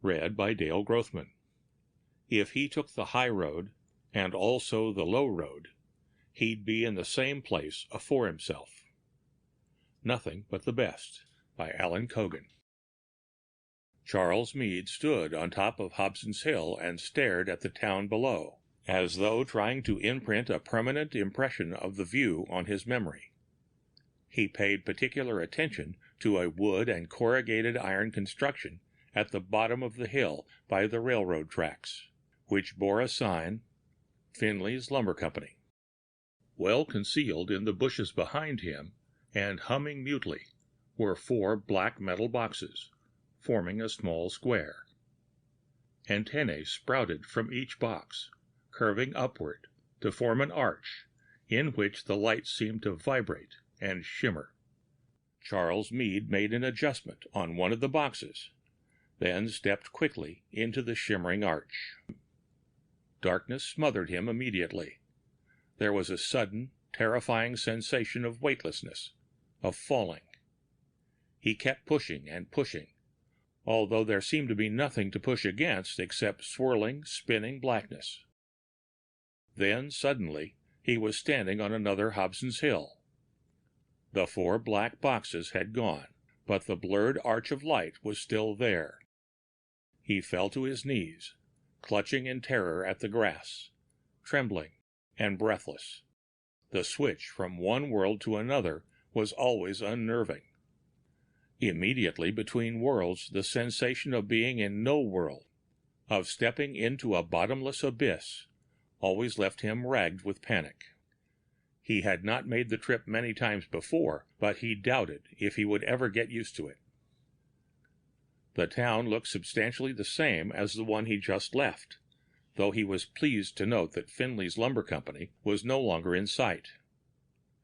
Read by Dale Grothman. If he took the high road, and also the low road, he'd be in the same place afore himself. Nothing but the best, by Alan Cogan. Charles Meade stood on top of Hobson's Hill and stared at the town below, as though trying to imprint a permanent impression of the view on his memory. He paid particular attention to a wood and corrugated iron construction at the bottom of the hill by the railroad tracks, which bore a sign, Finley's Lumber Company. Well concealed in the bushes behind him, and humming mutely, were 4 black metal boxes, forming a small square. Antennae sprouted from each box, curving upward to form an arch in which the light seemed to vibrate and shimmer. Charles Meade made an adjustment on one of the boxes, then stepped quickly into the shimmering arch. Darkness smothered him immediately. There was a sudden, terrifying sensation of weightlessness, of falling. He kept pushing and pushing, although there seemed to be nothing to push against except swirling, spinning blackness. Then, suddenly, he was standing on another Hobson's Hill. The 4 black boxes had gone, but the blurred arch of light was still there. He fell to his knees, clutching in terror at the grass, trembling and breathless. The switch from one world to another was always unnerving. Immediately between worlds, the sensation of being in no world, of stepping into a bottomless abyss, always left him ragged with panic. He had not made the trip many times before, but he doubted if he would ever get used to it. The town looked substantially the same as the one he just left, though he was pleased to note that Finley's Lumber Company was no longer in sight.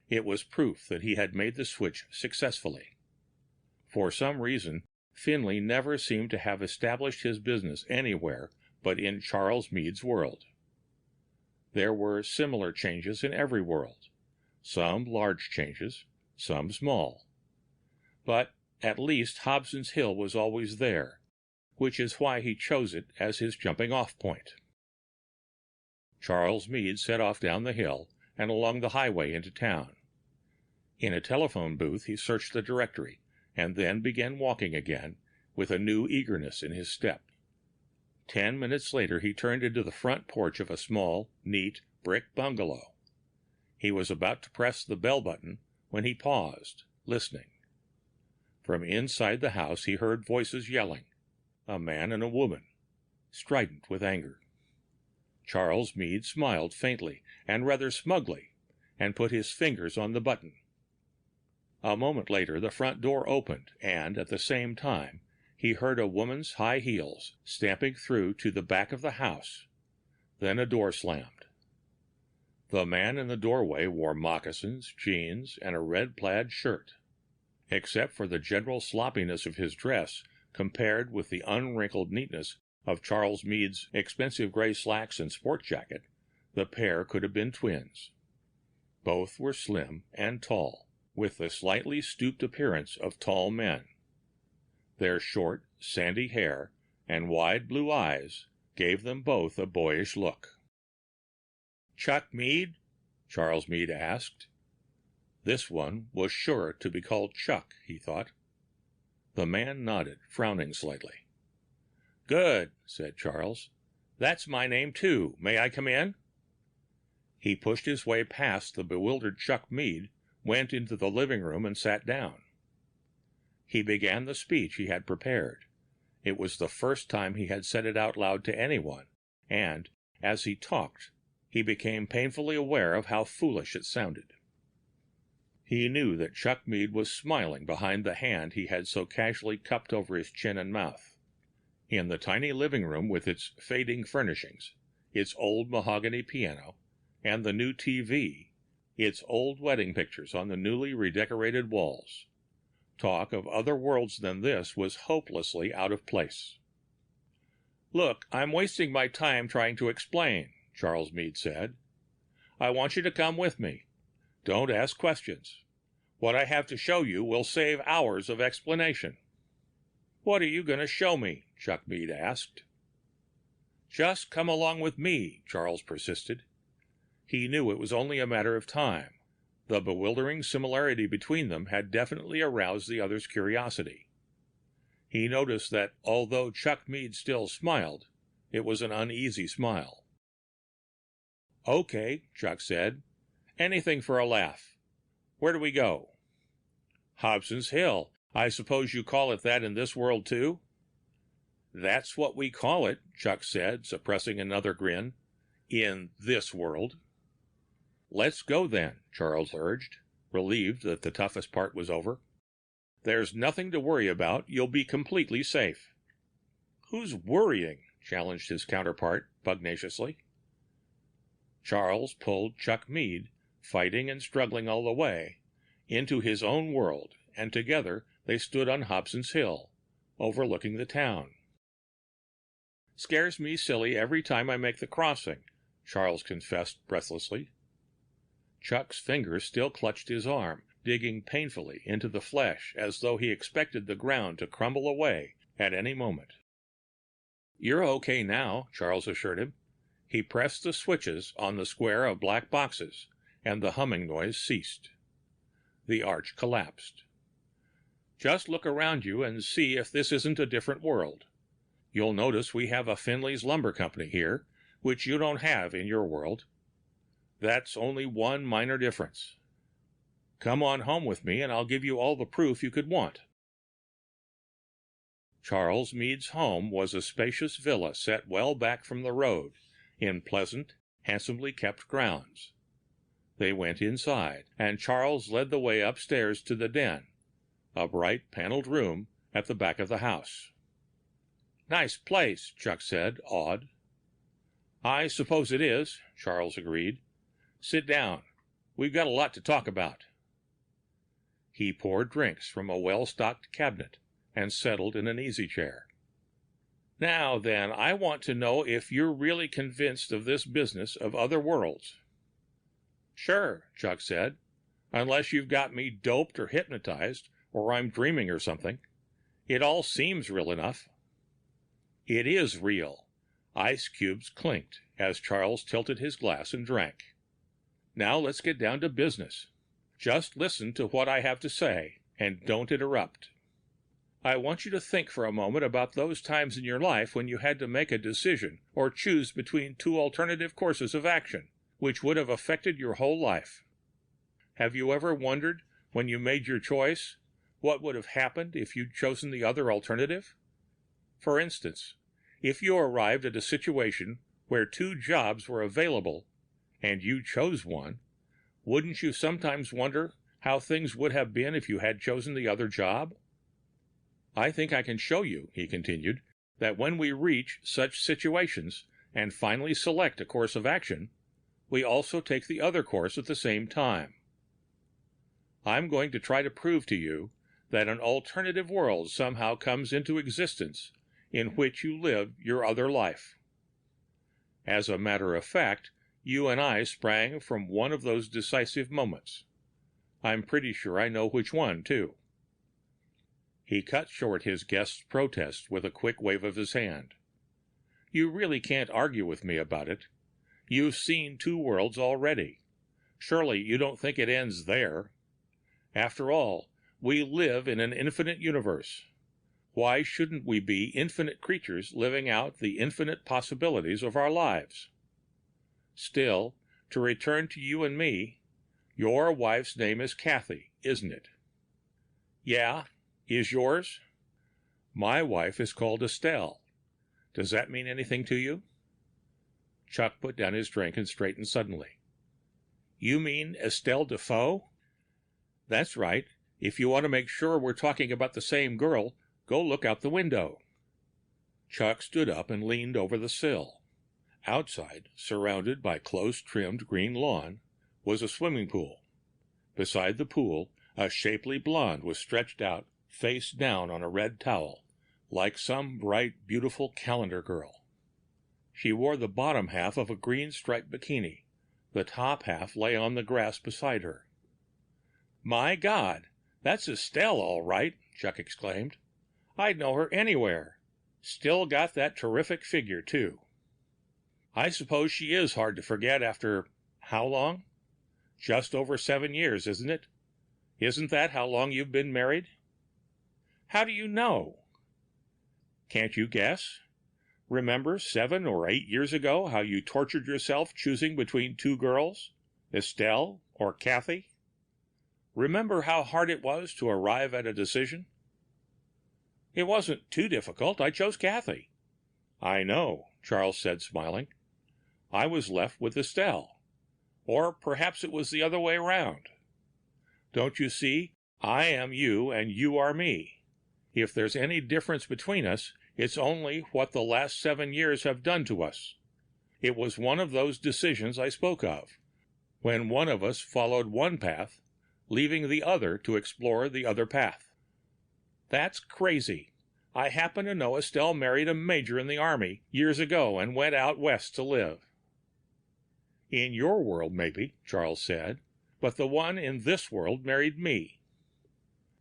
It was proof that he had made the switch successfully. For some reason, Finley never seemed to have established his business anywhere but in Charles Meade's world. There were similar changes in every world, some large changes, some small. But at least Hobson's Hill was always there, which is why he chose it as his jumping-off point. Charles Meade set off down the hill and along the highway into town. In a telephone booth he searched the directory, and then began walking again, with a new eagerness in his step. 10 minutes later he turned into the front porch of a small, neat, brick bungalow. He was about to press the bell button when he paused, listening. From inside the house he heard voices yelling, a man and a woman, strident with anger. Charles Meade smiled faintly and rather smugly, and put his fingers on the button. A moment later the front door opened, and at the same time he heard a woman's high heels stamping through to the back of the house. Then a door slammed. The man in the doorway wore moccasins, jeans, and a red plaid shirt. Except for the general sloppiness of his dress compared with the unwrinkled neatness of Charles Meade's expensive gray slacks and sport jacket, the pair could have been twins. Both were slim and tall, with the slightly stooped appearance of tall men. Their short, sandy hair and wide blue eyes gave them both a boyish look. "Chuck Meade?" Charles Meade asked. This one was sure to be called Chuck, he thought. The man nodded, frowning slightly. "Good," said Charles. "That's my name, too. May I come in?" He pushed his way past the bewildered Chuck Meade, went into the living room, and sat down. He began the speech he had prepared. It was the first time he had said it out loud to anyone, and, as he talked, he became painfully aware of how foolish it sounded. He knew that Chuck Meade was smiling behind the hand he had so casually cupped over his chin and mouth. In the tiny living room with its fading furnishings, its old mahogany piano, and the new TV, its old wedding pictures on the newly redecorated walls, talk of other worlds than this was hopelessly out of place. "Look, I'm wasting my time trying to explain," Charles Meade said. "I want you to come with me. Don't ask questions. What I have to show you will save hours of explanation." "What are you going to show me?" Chuck Mead asked. Just come along with me, Charles persisted. He knew it was only a matter of time. The bewildering similarity between them had definitely aroused the other's curiosity. He noticed that although Chuck Mead still smiled, it was an uneasy smile. Okay, Chuck said. Anything for a laugh. Where do we go? Hobson's Hill. I suppose you call it that in this world, too? That's what we call it, Chuck said, suppressing another grin. In this world. Let's go then, Charles urged, relieved that the toughest part was over. There's nothing to worry about. You'll be completely safe. Who's worrying? Challenged his counterpart pugnaciously. Charles pulled Chuck Mead, fighting and struggling all the way, into his own world, and together they stood on Hobson's Hill, overlooking the town. Scares me silly every time I make the crossing, Charles confessed breathlessly. Chuck's fingers still clutched his arm, digging painfully into the flesh as though he expected the ground to crumble away at any moment. You're okay now, Charles assured him. He pressed the switches on the square of black boxes, and the humming noise ceased. The arch collapsed. Just look around you and see if this isn't a different world. You'll notice we have a Finley's Lumber Company here, which you don't have in your world. That's only one minor difference. Come on home with me and I'll give you all the proof you could want. Charles Mead's home was a spacious villa set well back from the road, in pleasant, handsomely kept grounds. They went inside, and Charles led the way upstairs to the den, a bright paneled room at the back of the house. Nice place, Chuck said, awed. I suppose it is, Charles agreed. Sit down. We've got a lot to talk about. He poured drinks from a well-stocked cabinet and settled in an easy chair. Now then, I want to know if you're really convinced of this business of other worlds. Sure, Chuck said, unless you've got me doped or hypnotized, or I'm dreaming or something. It all seems real enough. It is real. Ice cubes clinked as Charles tilted his glass and drank. Now let's get down to business. Just listen to what I have to say, and don't interrupt. I want you to think for a moment about those times in your life when you had to make a decision or choose between two alternative courses of action, which would have affected your whole life. Have you ever wondered, when you made your choice, what would have happened if you'd chosen the other alternative? For instance, if you arrived at a situation where two jobs were available and you chose one, wouldn't you sometimes wonder how things would have been if you had chosen the other job? I think I can show you, he continued, that when we reach such situations and finally select a course of action, we also take the other course at the same time. I'm going to try to prove to you that an alternative world somehow comes into existence in which you live your other life. As a matter of fact, you and I sprang from one of those decisive moments. I'm pretty sure I know which one, too. He cut short his guest's protest with a quick wave of his hand. You really can't argue with me about it. You've seen two worlds already. Surely you don't think it ends there. After all, we live in an infinite universe. Why shouldn't we be infinite creatures living out the infinite possibilities of our lives? Still, to return to you and me, your wife's name is Kathy, isn't it? Yeah. Is yours? My wife is called Estelle. Does that mean anything to you? Chuck put down his drink and straightened suddenly. You mean Estelle Defoe? That's right. If you want to make sure we're talking about the same girl, go look out the window. Chuck stood up and leaned over the sill. Outside, surrounded by close-trimmed green lawn, was a swimming pool. Beside the pool, a shapely blonde was stretched out, face down on a red towel, like some bright, beautiful calendar girl. She wore the bottom half of a green-striped bikini. The top half lay on the grass beside her. My God, that's Estelle, all right, Chuck exclaimed. I'd know her anywhere. Still got that terrific figure, too. I suppose she is hard to forget after how long? Just over 7 years, isn't it? Isn't that how long you've been married? How do you know? Can't you guess? Remember 7 or 8 years ago how you tortured yourself choosing between two girls, Estelle or Kathy? Remember how hard it was to arrive at a decision? It wasn't too difficult. I chose Kathy. I know, Charles said, smiling. I was left with Estelle. Or perhaps it was the other way around. Don't you see? I am you and you are me. If there's any difference between us, it's only what the last 7 years have done to us. It was one of those decisions I spoke of, when one of us followed one path, leaving the other to explore the other path. That's crazy. I happen to know Estelle married a major in the army years ago and went out west to live. In your world, maybe, Charles said, but the one in this world married me.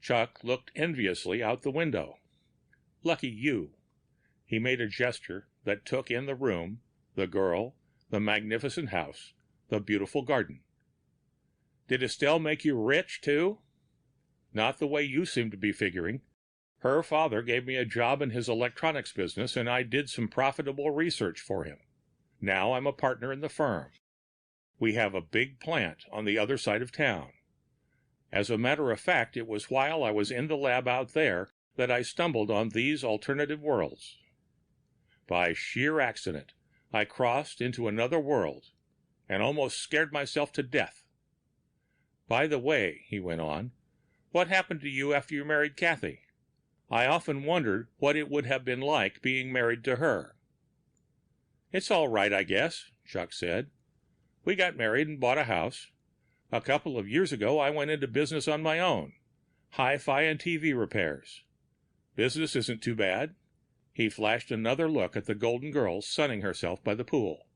Chuck looked enviously out the window. Lucky you. He made a gesture that took in the room, the girl, the magnificent house, the beautiful garden. Did Estelle make you rich, too? Not the way you seem to be figuring. Her father gave me a job in his electronics business, and I did some profitable research for him. Now I'm a partner in the firm. We have a big plant on the other side of town. As a matter of fact, it was while I was in the lab out there that I stumbled on these alternative worlds. By sheer accident, I crossed into another world and almost scared myself to death. By the way, he went on, what happened to you after you married Kathy? I often wondered what it would have been like being married to her. It's all right, I guess, Chuck said. We got married and bought a house. A couple of years ago, I went into business on my own. Hi-fi and TV repairs. Business isn't too bad. He flashed another look at the golden girl sunning herself by the pool.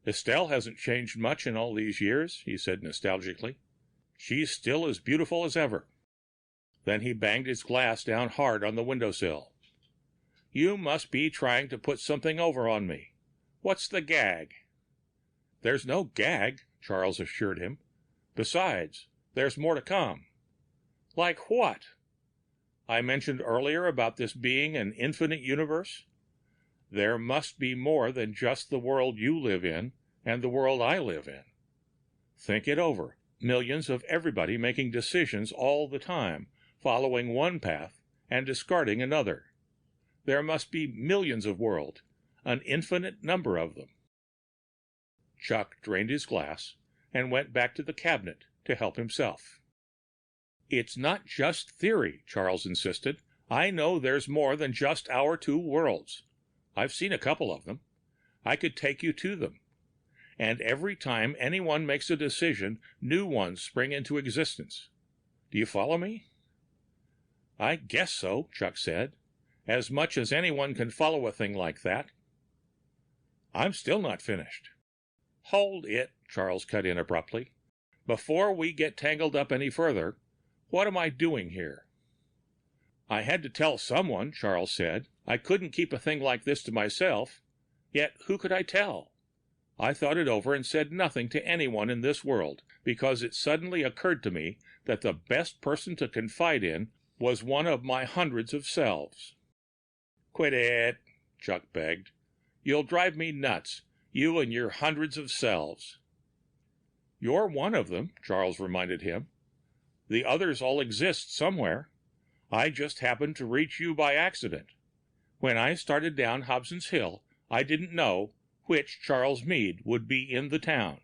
Estelle hasn't changed much in all these years, he said nostalgically. She's still as beautiful as ever. Then he banged his glass down hard on the windowsill. You must be trying to put something over on me. What's the gag? There's no gag, Charles assured him. Besides, there's more to come. Like what? I mentioned earlier about this being an infinite universe. There must be more than just the world you live in and the world I live in. Think it over. Millions of everybody making decisions all the time, following one path and discarding another. There must be millions of worlds, an infinite number of them. Chuck drained his glass and went back to the cabinet to help himself. It's not just theory, Charles insisted. I know there's more than just our two worlds. I've seen a couple of them. I could take you to them. And every time anyone makes a decision, new ones spring into existence. Do you follow me? I guess so, Chuck said. As much as anyone can follow a thing like that. I'm still not finished. Hold it, Charles cut in abruptly. Before we get tangled up any further, what am I doing here? I had to tell someone, Charles said. I couldn't keep a thing like this to myself. Yet who could I tell? I thought it over and said nothing to anyone in this world, because it suddenly occurred to me that the best person to confide in was one of my hundreds of selves. Quit it, Chuck begged. You'll drive me nuts, you and your hundreds of selves. You're one of them, Charles reminded him. The others all exist somewhere. I just happened to reach you by accident. When I started down Hobson's Hill, I didn't know which Charles Meade would be in the town.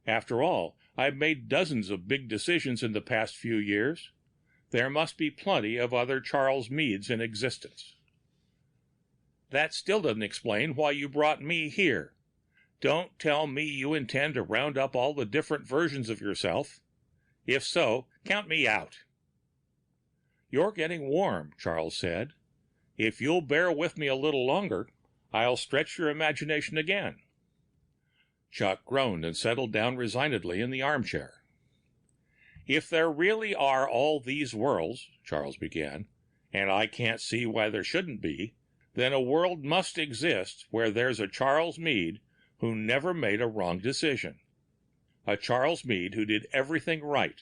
After all, I've made dozens of big decisions in the past few years. There must be plenty of other Charles Meades in existence. That still doesn't explain why you brought me here. Don't tell me you intend to round up all the different versions of yourself. If so, count me out. You're getting warm, Charles said. If you'll bear with me a little longer, I'll stretch your imagination again. Chuck groaned and settled down resignedly in the armchair. If there really are all these worlds, Charles began, and I can't see why there shouldn't be, then a world must exist where there's a Charles Meade who never made a wrong decision. A Charles Meade who did everything right,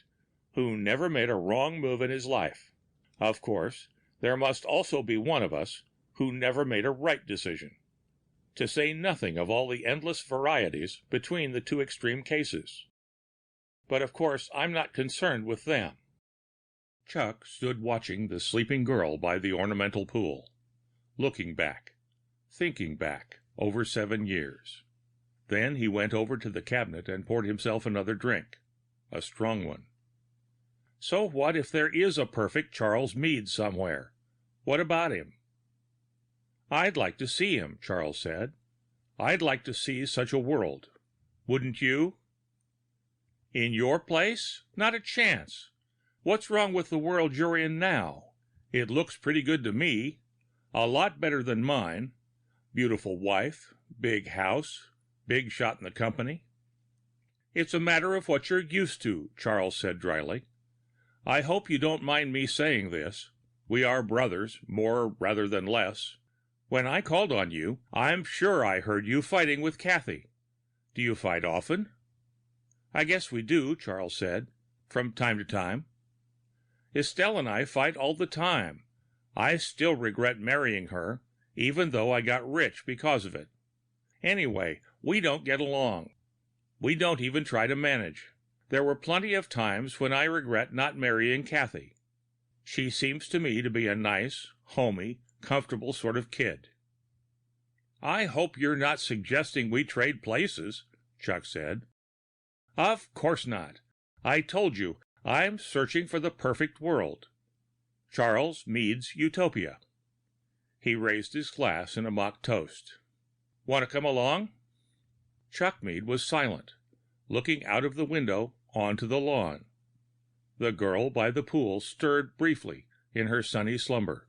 who never made a wrong move in his life. Of course, there must also be one of us who never made a right decision, to say nothing of all the endless varieties between the two extreme cases. But of course, I'm not concerned with them. Chuck stood watching the sleeping girl by the ornamental pool, looking back, thinking back, over 7 years. Then he went over to the cabinet and poured himself another drink, a strong one. So what if there is a perfect Charles Meade somewhere? What about him? I'd like to see him, Charles said. I'd like to see such a world. Wouldn't you? In your place? Not a chance. What's wrong with the world you're in now? It looks pretty good to me. A lot better than mine. Beautiful wife, big house, big shot in the company. It's a matter of what you're used to, Charles said dryly. I hope you don't mind me saying this. We are brothers, more rather than less. When I called on you, I'm sure I heard you fighting with Kathy. Do you fight often? I guess we do, Charles said, from time to time. Estelle and I fight all the time. I still regret marrying her, even though I got rich because of it. Anyway, we don't get along. We don't even try to manage. There were plenty of times when I regret not marrying Kathy. She seems to me to be a nice, homey, comfortable sort of kid. I hope you're not suggesting we trade places, Chuck said. Of course not. I told you, I'm searching for the perfect world. Charles Meade's Utopia. He raised his glass in a mock toast. Want to come along? Chuck Meade was silent, looking out of the window onto the lawn. The girl by the pool stirred briefly in her sunny slumber.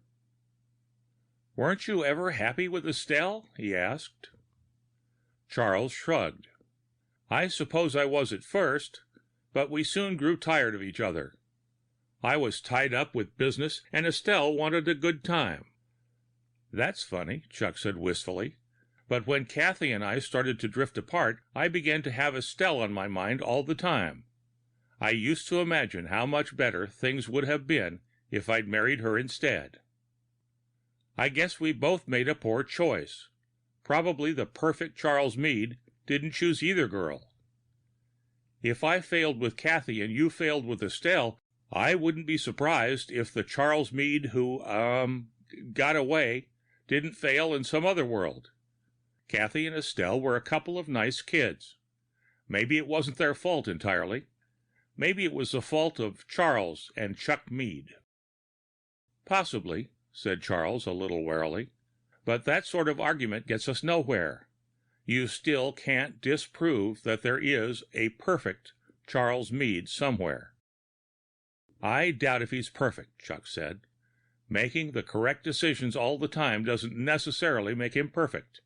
Weren't you ever happy with Estelle? He asked. Charles shrugged. I suppose I was at first, but we soon grew tired of each other. I was tied up with business, and Estelle wanted a good time. That's funny, Chuck said wistfully. But when Kathy and I started to drift apart, I began to have Estelle on my mind all the time. I used to imagine how much better things would have been if I'd married her instead. I guess we both made a poor choice. Probably the perfect Charles Meade didn't choose either girl. If I failed with Kathy and you failed with Estelle, I wouldn't be surprised if the Charles Meade who, got away didn't fail in some other world. Kathy and Estelle were a couple of nice kids. Maybe it wasn't their fault entirely. Maybe it was the fault of Charles and Chuck Meade. Possibly, said Charles a little warily, but that sort of argument gets us nowhere. You still can't disprove that there is a perfect Charles Meade somewhere. I doubt if he's perfect, Chuck said. Making the correct decisions all the time doesn't necessarily make him perfect.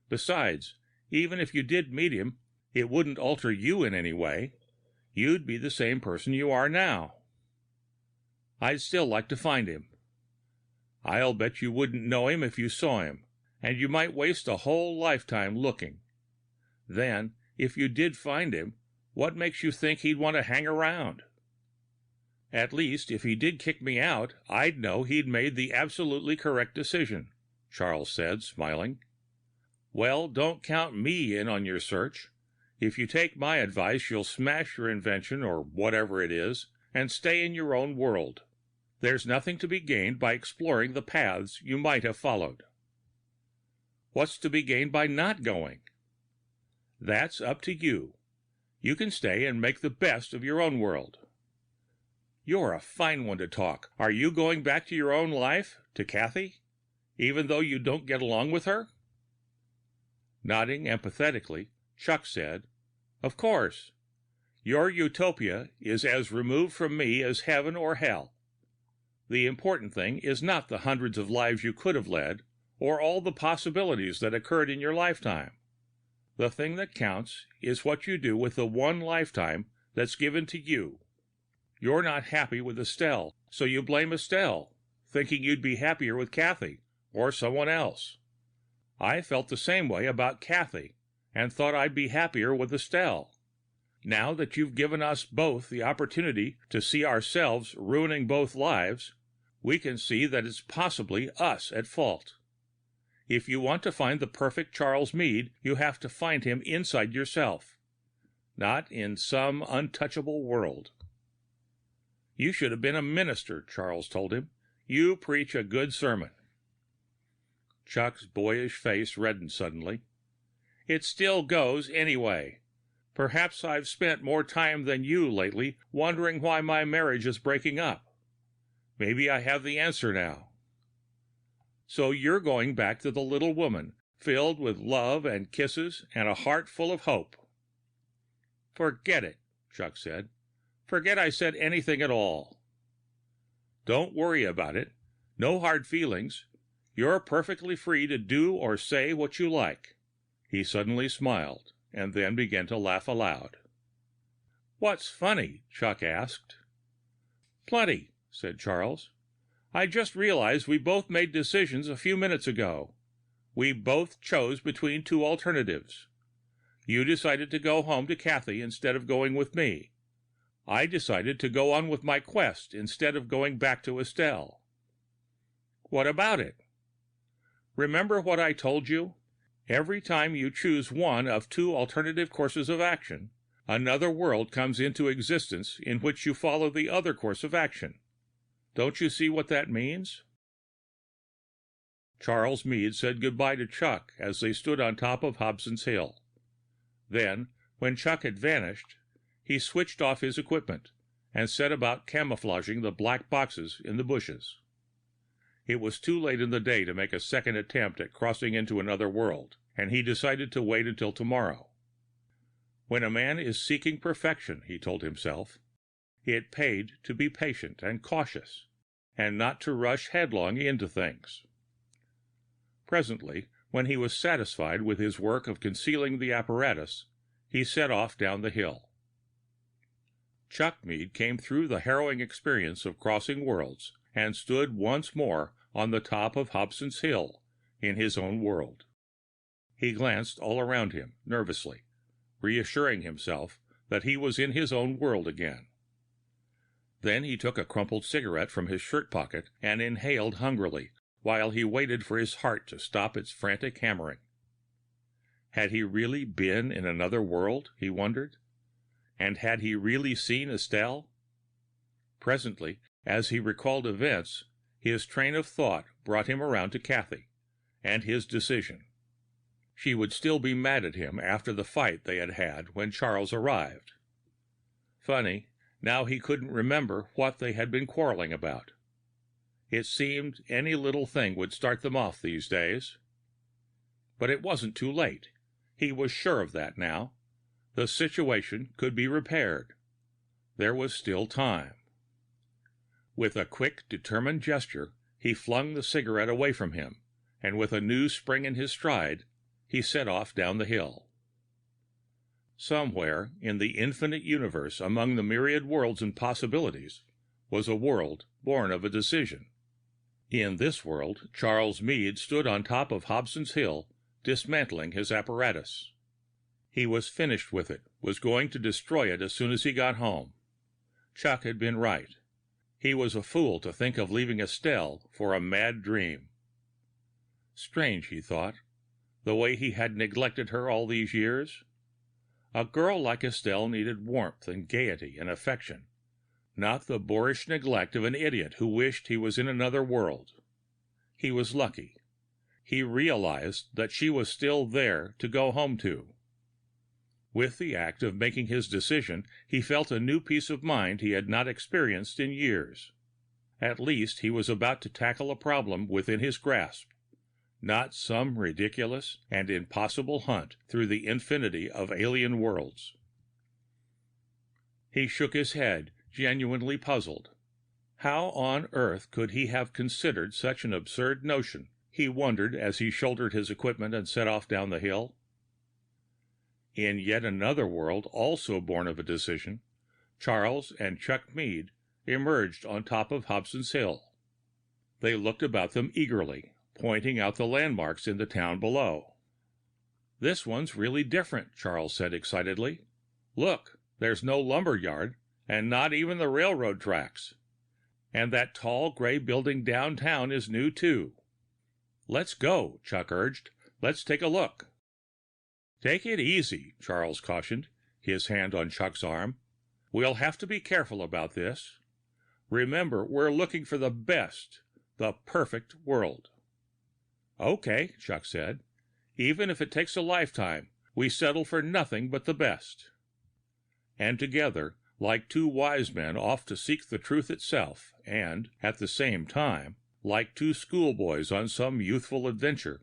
Besides, even if you did meet him, it wouldn't alter you in any way. You'd be the same person you are now. I'd still like to find him. I'll bet you wouldn't know him if you saw him, and you might waste a whole lifetime looking. Then, if you did find him, what makes you think he'd want to hang around? At least, if he did kick me out, I'd know he'd made the absolutely correct decision, Charles said, smiling. Well, don't count me in on your search. If you take my advice, you'll smash your invention, or whatever it is, and stay in your own world. There's nothing to be gained by exploring the paths you might have followed. What's to be gained by not going? That's up to you. You can stay and make the best of your own world. You're a fine one to talk. Are you going back to your own life, to Kathy, even though you don't get along with her? Nodding empathetically, Chuck said, Of course. Your utopia is as removed from me as heaven or hell. The important thing is not the hundreds of lives you could have led, or all the possibilities that occurred in your lifetime. The thing that counts is what you do with the one lifetime that's given to you. You're not happy with Estelle, so you blame Estelle, thinking you'd be happier with Kathy, or someone else. I felt the same way about Kathy and thought I'd be happier with Estelle. Now that you've given us both the opportunity to see ourselves ruining both lives, we can see that it's possibly us at fault. If you want to find the perfect Charles Meade, you have to find him inside yourself, not in some untouchable world. You should have been a minister, Charles told him. You preach a good sermon. Chuck's boyish face reddened suddenly. It still goes anyway. Perhaps I've spent more time than you lately wondering why my marriage is breaking up. Maybe I have the answer now. So you're going back to the little woman, filled with love and kisses and a heart full of hope. Forget it, Chuck said. Forget I said anything at all. Don't worry about it. No hard feelings. You're perfectly free to do or say what you like. He suddenly smiled, and then began to laugh aloud. What's funny? Chuck asked. Plenty, said Charles. I just realized we both made decisions a few minutes ago. We both chose between two alternatives. You decided to go home to Kathy instead of going with me. I decided to go on with my quest instead of going back to Estelle. What about it? Remember what I told you? Every time you choose one of two alternative courses of action, another world comes into existence in which you follow the other course of action. Don't you see what that means? Charles Meade said goodbye to Chuck as they stood on top of Hobson's Hill. Then, when Chuck had vanished, he switched off his equipment and set about camouflaging the black boxes in the bushes. It was too late in the day to make a second attempt at crossing into another world, and he decided to wait until tomorrow. When a man is seeking perfection, he told himself, it paid to be patient and cautious, and not to rush headlong into things. Presently, when he was satisfied with his work of concealing the apparatus, he set off down the hill. Chuck Meade came through the harrowing experience of crossing worlds and stood once more on the top of Hobson's Hill in his own world. He glanced all around him nervously, reassuring himself that he was in his own world again. Then he took a crumpled cigarette from his shirt pocket and inhaled hungrily, while he waited for his heart to stop its frantic hammering. Had he really been in another world, he wondered? And had he really seen Estelle? Presently, as he recalled events, his train of thought brought him around to Kathy, and his decision. She would still be mad at him after the fight they had had when Charles arrived. Funny, now he couldn't remember what they had been quarreling about. It seemed any little thing would start them off these days. But it wasn't too late. He was sure of that now. The situation could be repaired. There was still time. With a quick, determined gesture, he flung the cigarette away from him, and with a new spring in his stride, he set off down the hill. Somewhere in the infinite universe, among the myriad worlds and possibilities, was a world born of a decision. In this world, Charles Meade stood on top of Hobson's Hill, dismantling his apparatus. He was finished with it, was going to destroy it as soon as he got home. Chuck had been right. He was a fool to think of leaving Estelle for a mad dream. Strange, he thought, the way he had neglected her all these years. A girl like Estelle needed warmth and gaiety and affection, not the boorish neglect of an idiot who wished he was in another world. He was lucky. He realized that she was still there to go home to. With the act of making his decision, he felt a new peace of mind he had not experienced in years. At least he was about to tackle a problem within his grasp, not some ridiculous and impossible hunt through the infinity of alien worlds. He shook his head, genuinely puzzled. How on earth could he have considered such an absurd notion, he wondered as he shouldered his equipment and set off down the hill. In yet another world, also born of a decision, Charles and Chuck Meade emerged on top of Hobson's Hill. They looked about them eagerly, pointing out the landmarks in the town below. "This one's really different," Charles said excitedly. "Look, there's no lumber yard, and not even the railroad tracks. And that tall gray building downtown is new too." "Let's go," Chuck urged. "Let's take a look." "Take it easy," Charles cautioned, his hand on Chuck's arm. "We'll have to be careful about this. Remember, we're looking for the best, the perfect world." "Okay," Chuck said. "Even if it takes a lifetime, we settle for nothing but the best." And together, like two wise men off to seek the truth itself, and, at the same time, like two schoolboys on some youthful adventure,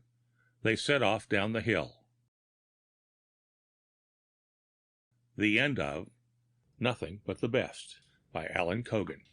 they set off down the hill. The end of Nothing But the Best by Alan Cogan.